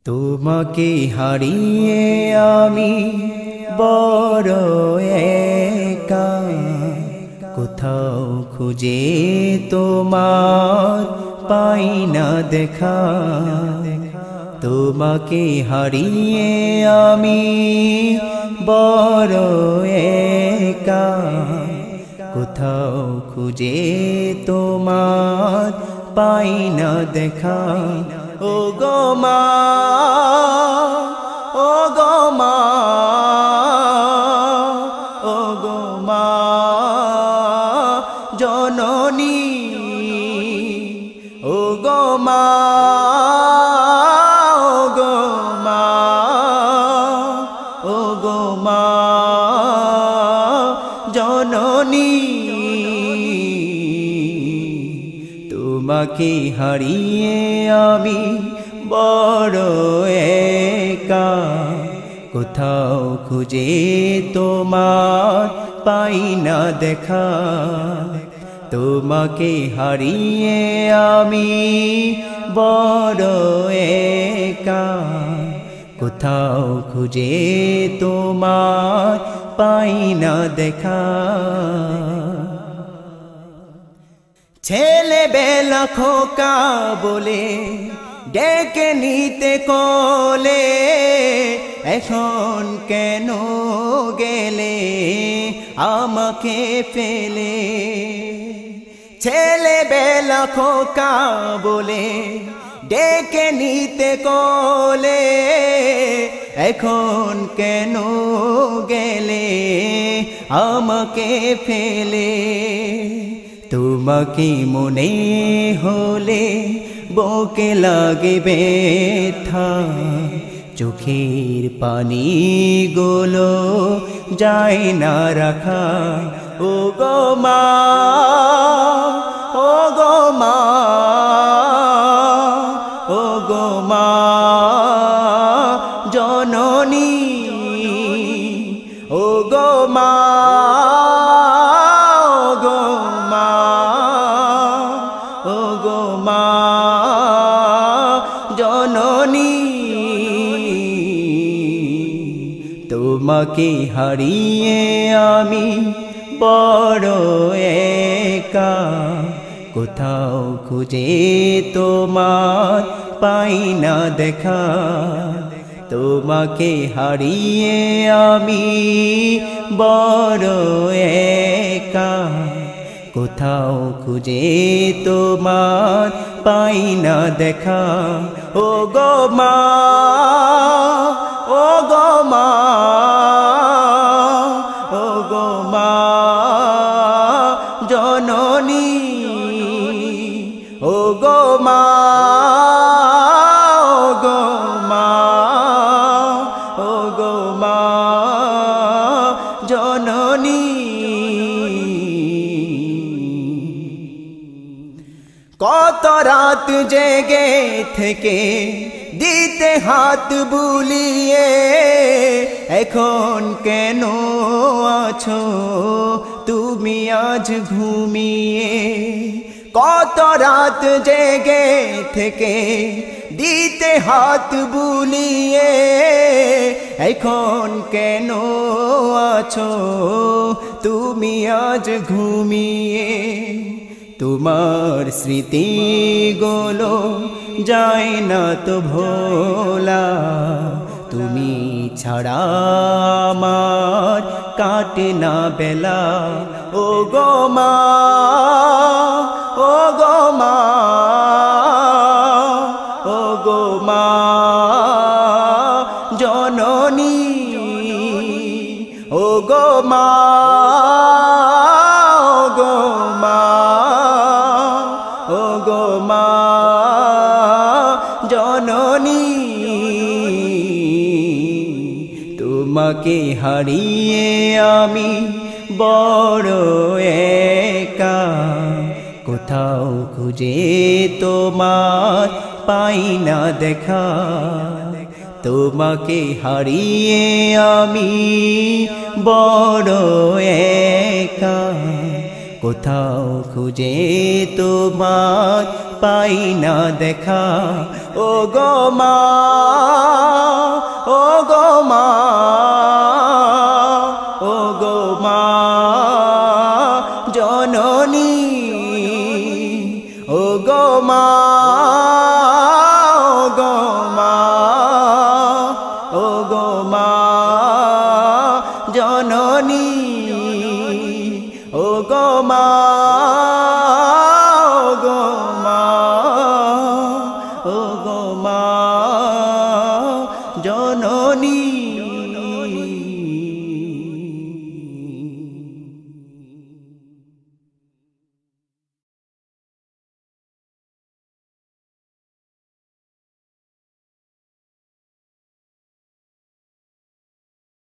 তোমাকে হারিয়ে আমি বড় একা, কোথাও খুঁজে তোমার পাই না দেখা। তোমাকে হারিয়ে আমি বড় একা, কোথাও খুঁজে তোমার পাই না দেখা। ও গো মা, ও গো মা, ও গো মা জননী, ও গো মা, ও গো মা, ও গো মা জননী। তোমাকে হারিয়ে আমি বড় একা, কোথাও খুঁজে তোমার পাই না দেখা। তোমাকে হারিয়ে আমি বড় একা, কোথাও খুঁজে তোমার পাই না দেখা। ছেলেবেলা খোকা বলে ডেকে নিতে কোলে, এখন কেন গেলে আমাকে ফেলে। ছেলেবেলা খোকা বলে ডেকে নিতে কোলে, এখন কেন গেলে আমাকে ফেলে। তোমাকে মনে হলে বুকে লাগে ব্যথা, চোখের পানি গুলো যায় না রাখা। ও গো মা, ও গো মা, ও গো মা জননী, ও গো মা, ও গো মা জননী। তোমাকে হারিয়ে আমি বড় একা, কোথাও খুঁজে তোমার পাই না দেখা। তোমাকে হারিয়ে আমি বড় একা, কোথাও খুঁজে তোমার পাই না দেখা। ও গো মা, ও গো মা, ও গো মা জননী, ও গো মা, ও গো মা, ও গো মা জননী। কত রাত জেগে থেকে দিতে হাত বুলিয়ে, এখন কেন আছো তুমি আজ ঘুমিয়ে। কত রাত জেগে থেকে দিতে হাত বুলিয়ে, এখন কেন আছো তুমি আজ ঘুমিয়ে। তোমার স্মৃতিগুলো যায় না তো ভোলা, তুমি ছাড়া আমার কাটে না বেলা। ও গো মা, ও গো মা, ও গো মা জননী, ও গো মা, ও গো মা, ও গো মা জননী। তোমাকে হারিয়ে আমি বড় একা, কোথাও খুঁজে তোমার পাই না দেখা। তোমাকে হারিয়ে আমি বড় একা, কোথাও খুঁজে তোমার পাই না দেখা। ও ও গো মা, ও গো মা, ও গো মা জননী, ও গো মা।